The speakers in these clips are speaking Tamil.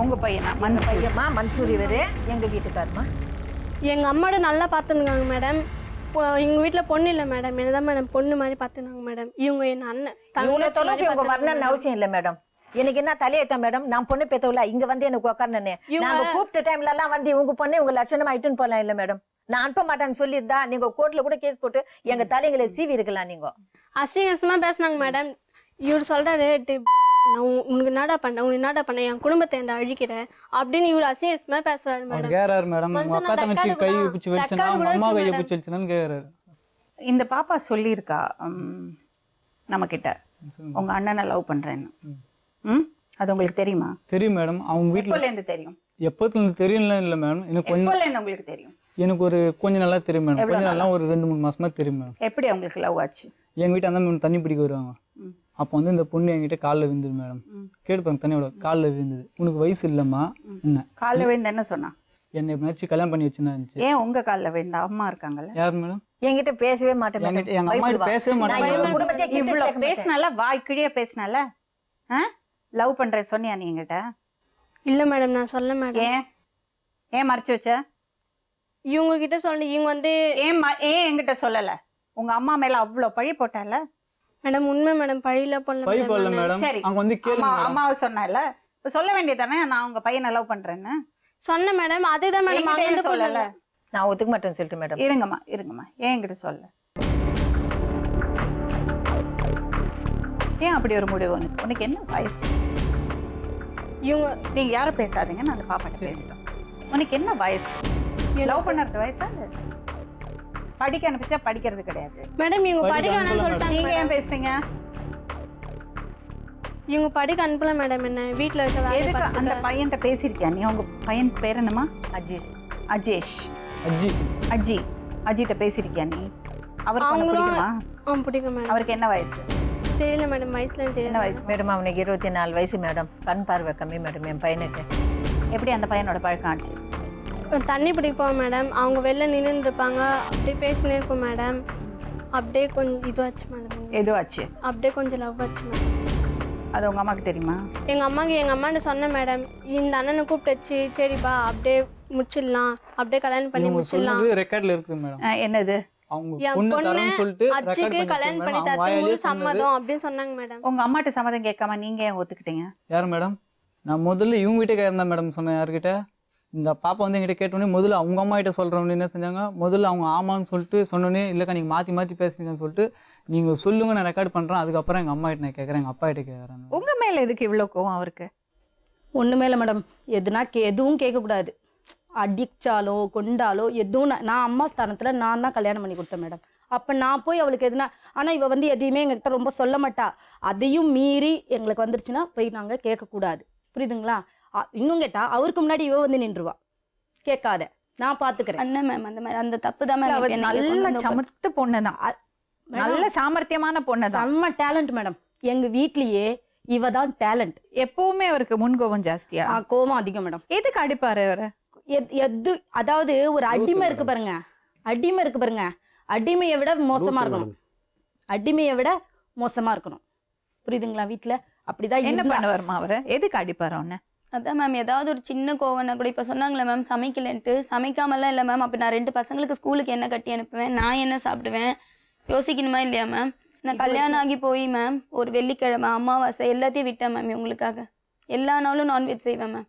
உங்க பையனா? பையன்மா மன்சூர் இவரு எங்க வீட்டுக்காரமா. எங்கள் அம்மாவோட நல்லா பார்த்துருந்தாங்க மேடம். எங்கள் வீட்டில் பொண்ணு இல்லை மேடம், என்னதான் மேடம் பொண்ணு மாதிரி பார்த்துருந்தாங்க மேடம். இவங்க என் அண்ணன் இவங்க வரணும்னு அவசியம் இல்லை மேடம். எனக்கு என்ன தலையேத்த மேடம், நான் பொண்ணு பெத்தவள இங்க வந்து எனக்கு உட்கார்னே நாங்க கூப்பிட்ட டைம்ல எல்லாம் வந்து உங்க பொண்ணு உங்க லட்சணமா இட்டுன்னு போலாம் இல்ல மேடம். நான் அனுப்ப மாட்டேன்னு சொல்லியிருந்தா நீங்க கோர்ட்ல கூட கேஸ் போட்டு எங்க தலைங்களை சீவி இருக்கலாம். நீங்க அசிங்கமா பேசினாங்க மேடம். இவர் சொல்றாரு, நான் உனக்கு நாடா பண்ண, உனக்கு நாடா பண்ண, என் குடும்பத்தை என்ன அழிக்கிறேன் அப்படின்னு இவர் அசிங்கமா பேசுறாரு மேடம். கேக்குறாரு மேடம், அக்கா தங்கச்சி கை பிடிச்சி வச்சுனா அம்மா கையை பிடிச்சி வச்சுனான்னு கேக்குறாரு. இந்த பாப்பா சொல்லியிருக்கா நம்ம கிட்ட உங்க அண்ணனை லவ் பண்றேன்னு. அது உங்களுக்கு தெரியுமா? தெரியும் மேடம். அவங்க வீட்டுல இருந்து தெரியும். எப்பத்துல இருந்து தெரியல இல்ல மேடம், எனக்கு கொஞ்சம் உங்களுக்கு தெரியும். எனக்கு ஒரு கொஞ்சம் நல்லா தெரியும் மேடம். கொஞ்சம் நல்லா ஒரு 2-3 மாசமா தெரியும் மேடம். எப்படி அவங்களுக்கு லவ் ஆச்சு? எங்க வீட்டு அந்த தண்ணி பிடிக்க வருவாங்க. அப்போ வந்து இந்த பொண்ணு என்கிட்ட காலில் விழுந்தது மேடம். கேட்டுப்பாங்க, தண்ணியோட காலில் விழுந்தது. உனக்கு வயசு இல்லம்மா என்ன காலில் விழுந்த என்ன சொன்னா? என்னை எப்படினாச்சும் கல்யாணம் பண்ணி வச்சுருந்துச்சு. ஏன் உங்க காலில் விழுந்தா? அம்மா இருக்காங்கல்ல. யார் மேடம்? என்கிட்ட பேசவே மாட்டேன். எங்க அம்மா கிட்ட பேசவே மாட்டேன். இவ்வளவு பேசினால, வாய்க்கிழிய பேசினால, லவ் பண்றேன் சொன்னியா நீ என்கிட்ட? இல்ல மேடம், நான் சொல்ல மேடம். ஏன் மறைச்சு வச்ச? இவங்க கிட்ட சொல்ல, இவங்க வந்து ஏன் என்கிட்ட சொல்லல? உங்க அம்மா மேல அவ்வளவு பழி போட்டால மேடம். உண்மை மேடம், பழியில போடல மேடம். சரி, அங்க வந்து கேளுங்க. அம்மாவை சொன்னல, சொல்ல வேண்டியதானே நான் உங்க பையனை லவ் பண்றேன்னு. சொன்ன மேடம், அதுதான் மேடம் அவங்க சொல்லல. நான் ஒத்துக்க மாட்டேன்னு சொல்லிட்டு மேடம். இருங்கம்மா ஏன் என்கிட்ட சொல்ல? ஏன் அப்படி ஒரு முடிவு? உனக்கு என்ன வயசு? இவங்க நீங்க யாரும் பேசாதீங்க, நான் அந்த பாப்பாட்ட பேசிட்டோம். உனக்கு என்ன வயசு? லவ் பண்ணறது வயசா? படிக்க அனுப்பிச்சா படிக்கிறது கிடையாது மேடம். இவங்க படிக்க வேணாம்னு சொல்லிட்டாங்க. நீங்க ஏன் பேசுவீங்க? இவங்க படிக்க அனுப்பல மேடம். என்ன வீட்டுல இருக்க வேலை எதுக்கு அந்த பையன்கிட்ட பேசியிருக்கியா நீ? உங்க பையன் பேர் என்னமா? அஜேஷ். அஜிட்ட பேசியிருக்கியா நீ? அவருக்கு பிடிக்குமா? பிடிக்கும் மேடம். அவருக்கு என்ன வயசு? தெரியல மேடம், வயசுல தெரியல. என்ன வயசு மேடம்? அவனுக்கு 24 வயசு மேடம். கண் பார்வை கம்மி மேடம் என் பையனுக்கு. எப்படி அந்த பையனோட பழக்கம் ஆச்சு? தண்ணி பிடிப்போம் மேடம். அவங்க வெளில நின்று இருப்பாங்க, அப்படியே பேசினே இருப்போம் மேடம். அப்படியே கொஞ்சம் இதுவாச்சு மேடம். எதுவாச்சு? அப்படியே கொஞ்சம் லவ் ஆச்சு மேடம். அது உங்க அம்மாக்கு தெரியுமா? எங்க அம்மாட்ட சொன்னேன் மேடம். இந்த அண்ணனை கூப்பிட்டு வச்சு, சரிப்பா அப்படியே முடிச்சிடலாம், அப்படியே கல்யாணம் பண்ணி முடிச்சிடலாம். ரெக்கார்ட்ல இருக்கு மேடம். என்னது? அவங்க பொண்ணு தரேன்னு சொல்லிட்டு அச்சுக்கு கல்யாணம் பண்ணி தரதுக்கு சம்மதம் அப்படின்னு சொன்னாங்க மேடம். உங்க அம்மாட்ட சம்மதம் கேட்காம நீங்க ஏன் ஒத்துக்கிட்டீங்க? யார் மேடம்? நான் முதல்ல இவங்க வீட்டுக்கு இருந்தா மேடம் சொன்னேன். யார்கிட்ட? இந்த பாப்பா வந்து என்கிட்ட கேட்டோடனே முதல்ல அவங்க அம்மா கிட்ட சொல்கிறவனே என்ன செஞ்சாங்க, முதல்ல அவங்க ஆமான்னு சொல்லிட்டு சொன்னோன்னே, இல்லைக்கா நீங்கள் மாற்றி பேசுறீங்கன்னு சொல்லிட்டு நீங்கள் சொல்லுங்க, நான் ரெக்கார்ட் பண்ணுறேன். அதுக்கப்புறம் எங்கள் அம்மா கிட்ட நான் கேட்குறேன், எங்கள் அப்பா கிட்ட கேட்குறேன். உங்கள் மேலே எதுக்கு இவ்வளோ கோவம் அவருக்கு? ஒன்று மேலே மேடம், எதுவும் கேட்கக்கூடாது. அடிச்சாலோ கொண்டாலோ எதுவும் நான் அம்மா ஸ்தானத்தில் நான் தான் கல்யாணம் பண்ணி கொடுத்தேன் மேடம். அப்போ நான் போய் அவளுக்கு எதுனா, ஆனால் இவள் வந்து எதையுமே எங்கள்கிட்ட ரொம்ப சொல்ல மாட்டா. அதையும் மீறி எங்களுக்கு வந்துருச்சுன்னா போய் நாங்கள் கேட்கக்கூடாது. புரியுதுங்களா? இன்னும் கேட்டா அவருக்கு முன்னாடி இவ வந்து நின்றுவா, கேட்காத நான் பாத்துக்கிறேன். அண்ணன் மேம் அந்த மாதிரி அந்த தப்பு தான் மேம். நல்ல சமத்து பொண்ணு தான், நல்ல சாமர்த்தியமான பொண்ணு தான், செம்ம டேலண்ட் மேடம். எங்க வீட்லயே இவ தான் டேலண்ட். எப்பவுமே அவருக்கு முன்கோபம் ஜாஸ்தியா? கோபம் அதிகம் மேடம். எதுக்கு அடிப்பாரு அவரு? அதாவது ஒரு அடிமை இருக்கு பாருங்க, அடிமையை விட மோசமா இருக்கணும். அடிமையை விட மோசமா இருக்கணும். புரியுதுங்களா? வீட்டுல அப்படிதான். என்ன பண்ணுவாருமா அவரு? எதுக்கு அடிப்பாரு அவனை? அதான் மேம், ஏதாவது ஒரு சின்ன கோவம்னா கூட, இப்போ சொன்னாங்களே மேம் சமைக்கலன்ட்டு, சமைக்காமலாம் இல்லை மேம். அப்போ நான் 2 பசங்களுக்கு ஸ்கூலுக்கு என்ன கட்டி அனுப்புவேன், நான் என்ன சாப்பிடுவேன், யோசிக்கணுமா இல்லையா மேம்? நான் கல்யாணம் ஆகி போய் மேம் ஒரு வெள்ளிக்கிழமை அமாவாசை எல்லாத்தையும் விட்டேன் மேம் இவங்களுக்காக. எல்லா நாளும் நான்வெஜ் செய்வேன் மேம்.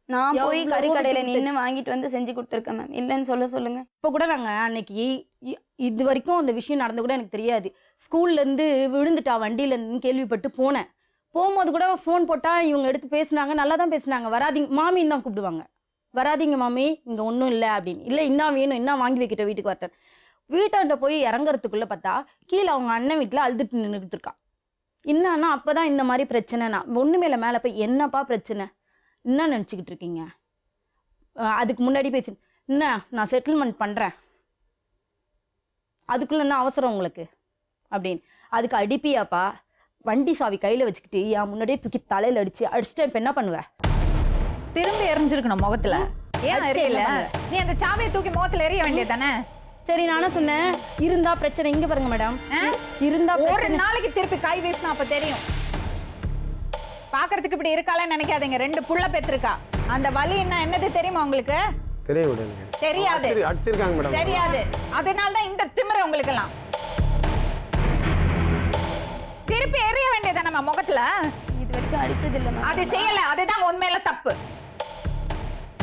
நான் போய் கறி கடையில் நின்று வாங்கிட்டு வந்து செஞ்சு கொடுத்துருக்கேன் மேம். இல்லைன்னு சொல்லுங்க. இப்போ கூட நாங்கள் அன்னைக்கு இது வரைக்கும் அந்த விஷயம் நடந்து கூட எனக்கு தெரியாது. ஸ்கூல்லேருந்து விழுந்துட்டா வண்டியிலேருந்து கேள்விப்பட்டு போனேன். போகும்போது கூட ஃபோன் போட்டால் இவங்க எடுத்து பேசுனாங்க, நல்லா தான் பேசுனாங்க. வராதிங்க மாமின்னு தான் கூப்பிடுவாங்க. வராதிங்க மாமி, இங்கே ஒன்றும் இல்லை அப்படின்னு. இல்லை இன்னும் வேணும், இன்னும் வாங்கி வைக்கிட்ட வீட்டுக்கு வரட்டேன். வீட்டாண்ட போய் இறங்குறதுக்குள்ளே பார்த்தா கீழே அவங்க அண்ணன் வீட்டில் அழுதுட்டு நின்றுட்டு இருக்கா. என்னன்னா அப்போ தான் இந்த மாதிரி பிரச்சனைனா, ஒன்று மேலே போய் என்னப்பா பிரச்சனை, என்ன நினச்சிக்கிட்டு இருக்கீங்க? அதுக்கு முன்னாடி பேசி என்ன நான் செட்டில்மெண்ட் பண்ணுறேன், அதுக்குள்ளே என்ன அவசரம் உங்களுக்கு அப்படின்னு. அதுக்கு அடிப்பியாப்பா, வண்டி சாவி கையில் வச்சுக்கிட்டு என் முன்னாடியே தூக்கி தலையில் அடிச்சுட்டு இப்போ என்ன பண்ணுவேன்? திரும்பி எரிஞ்சிருக்கணும் முகத்துல. ஏன் அறியல? நீ அந்த சாவியை தூக்கி முகத்துல எறிய வேண்டியதானே? சரி நானும் சொன்னேன், இருந்தா பிரச்சனை. இங்க பாருங்க மேடம், இருந்தா ஒரு நாளைக்கு திருப்பி கை வீசினா அப்ப தெரியும். பாக்குறதுக்கு இப்படி இருக்காளன்னு நினைக்காதீங்க. 2 புள்ள பெற்றிருக்கா. அந்த வலின்னா என்னது தெரியுமா உங்களுக்கு? தெரியும் மேடம் எனக்கு. தெரியாது. அடிச்சிருக்காங்க மேடம். தெரியாது. அதனால தான் இந்த திமிரு உங்களுக்கு எல்லாம். திருப்பி எறிய வேண்டியதா நம்ம முகத்துல? இது வரைக்கும் அடிச்சது இல்ல மேம். அது செய்யல, அதுதான் உண்மையில தப்பு.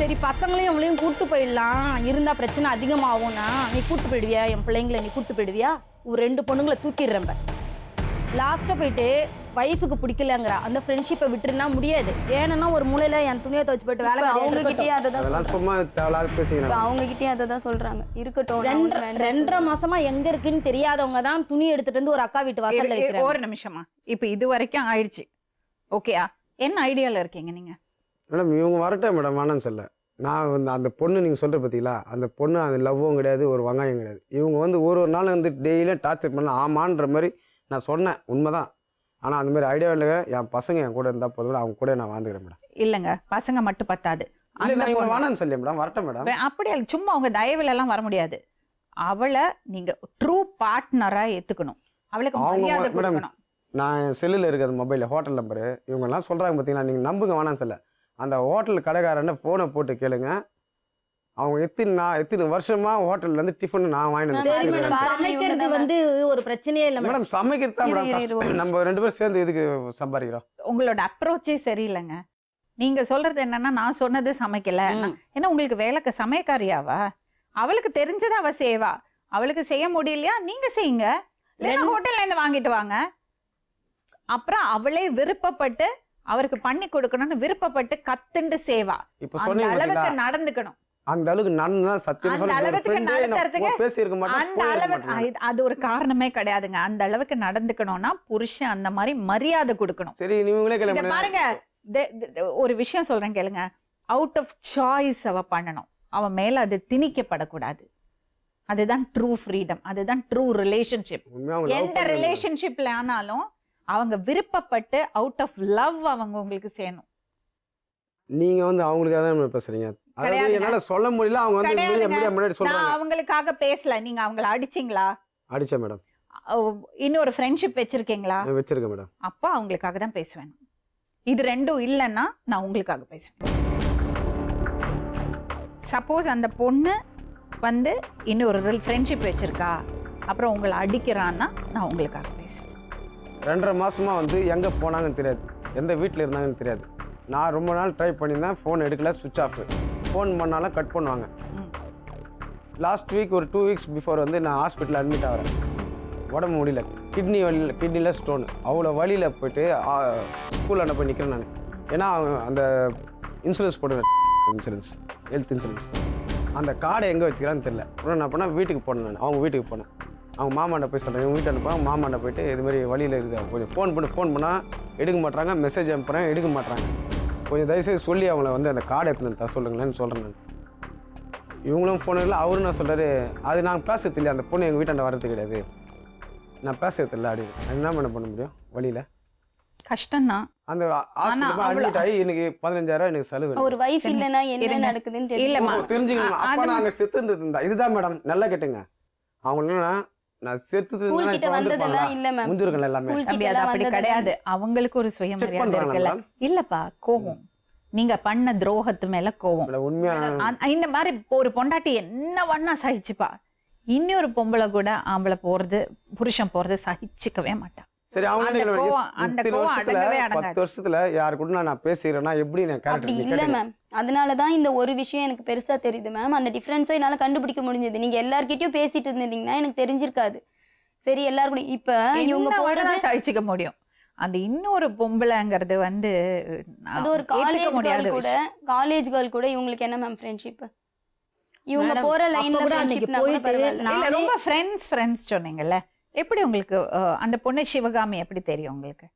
சரி பசங்களையும் அவங்களையும் கூட்டு போயிடலாம், இருந்தா பிரச்சனை அதிகமாகும்னா நீ கூட்டு போயிடுவியா? என் பிள்ளைங்களை நீ கூட்டு போயிடுவியா? ஒரு 2 பொண்ணுங்களை தூக்கிடுறேன். லாஸ்ட்டாக போயிட்டு ஒய்ஃபுக்கு பிடிக்கலங்கிறா, அந்த ஃப்ரெண்ட்ஷிப்பை விட்டுருனா முடியாது. ஏன்னா ஒரு மூலையில என் துணியை துவச்சு போயிட்டு வேலை அவங்க கிட்டயே அதை தான் அதெல்லாம் சும்மா தேவையில்லாத பேசிக்கிறாங்க. அவங்க கிட்டயே அதை தான் சொல்றாங்க. இருக்கட்டும். 2.5 மாசமா எங்க இருக்குன்னு தெரியாதவங்க தான் துணி எடுத்துட்டு வந்து ஒரு அக்கா வீட்டு வாசல்ல வைக்கிறாங்க. ஒரு நிமிஷமா, இப்ப இது வரைக்கும் ஆயிடுச்சு, ஓகேயா? என்ன ஐடியால இருக்கீங்க நீங்க? மேடம் இவங்க வரட்டும் மேடம், வேணான்னு சொல்ல. நான் வந்து அந்த பொண்ணு நீங்கள் சொல்கிற பார்த்தீங்களா, அந்த பொண்ணு அந்த லவ்வும் கிடையாது, ஒரு வெங்காயம் கிடையாது. இவங்க வந்து ஒரு நாள் வந்து டெய்லியும் டார்ச்சர் பண்ண ஆமான்ற மாதிரி நான் சொன்னேன், உண்மைதான். ஆனால் அந்த மாதிரி ஐடியா இல்லை. என் பசங்க என் கூட இருந்தால் போதும், அவங்க கூட நான் வாழ்ந்துக்கிறேன் மேடம். இல்லைங்க, பசங்க மட்டும் பத்தாது. இல்லை இவங்க வேணான்னு சொல்லி மேடம், வரட்டும் மேடம். அப்படியே சும்மா அவங்க தயவுல எல்லாம் வர முடியாது. அவளை நீங்க ட்ரூ பார்ட்னரா ஏத்துக்கணும். அவளுக்கு மரியாதை கொடுக்கணும். நான் செல்லில் இருக்கிற மொபைலில் ஹோட்டல் நம்பரு இவங்கெல்லாம் சொல்கிறாங்க பார்த்தீங்களா, நீங்கள் நம்புங்க, வேணான்னு சொல்ல. அந்த ஹோட்டல் கடைக்காரனை ஃபோனை போட்டு கேளுங்க, அவங்க எத்தனை வருஷமா ஹோட்டல்ல இருந்து டிஃபன் நான் வாங்கிட்டு சமைக்கிறது வந்து ஒரு பிரச்சனையே இல்லை மேடம். சமைக்கிறது தான் மேடம், நம்ம 2 பேரும் சேர்ந்து எதுக்கு சம்பாதிக்கிறோம்? உங்களோட அப்ரோச்சே சரியில்லைங்க. நீங்க சொல்றது என்னன்னா, நான் சொன்னது சமைக்கல, ஏன்னா உங்களுக்கு வேலைக்கு சமையக்காரியாவா? அவளுக்கு தெரிஞ்சது அவ செய்வா, அவளுக்கு செய்ய முடியலையா நீங்க செய்யுங்க, ஹோட்டல்ல இருந்து வாங்கிட்டு வாங்க. அப்புறம் அவளே விருப்பப்பட்டு அவருக்கு பண்ணி கொடுக்கணும்னு விருப்பப்பட்டு கத்துண்டு சேவா. அந்த அளவுக்கு நடந்துக்கணும். அந்த அளவுக்கு நடந்தா சத்தியமா அந்த அளவுக்கு நடந்துறதுக்கு பேசியிருக்க மாட்டேன். அந்த அளவுக்கு அது ஒரு காரணமே கிடையாதுங்க. அந்த அளவுக்கு நடந்துக்கணும்னா புருஷன் அந்த மாதிரி மரியாதை கொடுக்கணும். சரி நீங்களே கேளுங்க பாருங்க, ஒரு விஷயம் சொல்றேன் கேளுங்க. அவுட் ஆஃப் சாய்ஸ் அவ பண்ணணும், அவன் மேல அது திணிக்கப்படக்கூடாது. அதுதான் ட்ரூ ஃப்ரீடம், அதுதான் ட்ரூ ரிலேஷன்ஷிப். எந்த ரிலேஷன்ஷிப்ல ஆனாலும் அவங்க விருப்பப்பட்டு அவுட் ஆஃப் லவ் அவங்க உங்களுக்கு செய்யணும். நீங்க வந்து அவங்களுக்காக தான் பேசுறீங்க. அதாவது என்னால சொல்ல முடியல, அவங்க வந்து முன்னாடி சொல்றாங்க. அவங்களுக்காக பேசல. நீங்க அவங்கள அடிச்சீங்களா? அடிச்சேன் மேடம். இன்னொரு ஃப்ரெண்ட்ஷிப் வச்சிருக்கீங்களா? வச்சிருக்கேன் மேடம். அப்ப அவங்களுக்காக தான் பேசுவேன். இது ரெண்டும் இல்லைன்னா நான் உங்களுக்காக பேசுவேன். சப்போஸ் அந்த பொண்ணு வந்து இன்னொரு ஃப்ரெண்ட்ஷிப் வச்சிருக்கா, அப்புறம் உங்களை அடிக்கிறான்னா நான் உங்களுக்காக பேசுவேன். 2.5 மாசமா வந்து எங்க போனாங்கன்னு தெரியாது, எந்த வீட்டில் இருந்தாங்கன்னு தெரியாது. நான் ரொம்ப நாள் ட்ரை பண்ணியிருந்தேன், ஃபோன் எடுக்கல, சுவிட்ச் ஆஃப். ஃபோன் பண்ணாலும் கட் பண்ணுவாங்க. லாஸ்ட் வீக் ஒரு 2 வீக்ஸ் பிஃபோர் வந்து நான் ஹாஸ்பிட்டலில் அட்மிட் ஆகிறேன். உடம்பு முடியல, கிட்னியில் ஸ்டோன். அவ்வளோ வழியில் போயிட்டு ஸ்கூலில் போய் நிற்கிறேன் நான். ஏன்னா அந்த இன்சூரன்ஸ் போடுவேன், ஹெல்த் இன்சூரன்ஸ். அந்த கார்டை எங்கே வச்சுக்கிறான்னு தெரியல. அப்புறம் நான் பண்ணால் வீட்டுக்கு போனேன், நான் அவங்க வீட்டுக்கு போனேன். அவங்க மாமாண்ட போய் சொல்கிறேன், இவங்க வீட்டு அனுப்புவாங்க. மாமாண்ட போயிட்டு இதுமாதிரி வழியில் இருக்குது, கொஞ்சம் ஃபோன் பண்ணால் எடுக்க மாட்டாங்க, மெசேஜ் அனுப்புகிறேன் எடுக்க மாட்டாங்க. கொஞ்சம் தயவுசெய்து சொல்லி அவங்கள வந்து அந்த கார்டை எடுத்துன்னு தர சொல்லுங்களேன்னு சொல்கிறேன் நான். இவங்களும் ஃபோன் இல்லை. அவரும் நான் சொல்கிறாரு, அது நாங்கள் பேசுறது இல்லை, அந்த பொண்ணு எங்கள் வீட்டாண்ட வர்றது கிடையாது, நான் பேசுறது இல்லை அப்படின்னு. என்ன பண்ண முடியும் வழியில்? கஷ்டம்தான். அந்த ஹாஸ்பிட்டல் அட்மிட் ஆகி எனக்கு 15,000 எனக்கு செலவு. ஒரு வைஃப் இல்லைன்னா என்ன நடக்குதுன்னு தெரிஞ்சுக்கணும். அப்போ நாங்கள் செத்து இருந்தது இதுதான் மேடம். நல்லா கேட்டுங்க. அவங்க நான் செத்து முந்திருக்கேன் எல்லாமே. அப்படி கிடையாது, அவங்களுக்கு ஒரு சுயமரியாதை இருக்குல்ல. இல்லப்பா, கோவம், நீங்க பண்ண துரோகத்து மேல கோவம். இந்த மாதிரி ஒரு பொண்டாட்டி என்ன வேணா சகிச்சுப்பா. இன்னொரு பொம்பளை கூட ஆம்பளை போறது, புருஷன் போறது சகிச்சுக்கவே மாட்டான். சரி, அவங்க 10 வருஷத்துல யாரு கூட நான் பேசுறேன்னா எப்படி நான் அப்படி இல்ல மேம். அதனாலதான் இந்த ஒரு விஷயம் எனக்கு பெருசா தெரியுது மேம். அந்த டிஃபரன்ஸை என்னால கண்டுபிடிக்க முடிஞ்சது. நீங்க எல்லார்கிட்டயும் பேசிட்டு இருந்தீங்கன்னா எனக்கு தெரிஞ்சிருக்காது. சரி, எல்லாரும் கூட இப்ப இவங்க போறத சகிச்சுக்க முடியும். அந்த இன்னொரு பொம்பளைங்கிறது வந்து அது ஒரு காலேஜ் கேர்ள் கூட இவங்களுக்கு என்ன மேம் ஃப்ரெண்ட்ஷிப்? இவங்க போற லைன்ல ரொம்ப ஃப்ரெண்ட்ஸ் சொன்னீங்கல்ல, எப்படி உங்களுக்கு அந்த பொண்ணு சிவகாமி எப்படி தெரியும் உங்களுக்கு?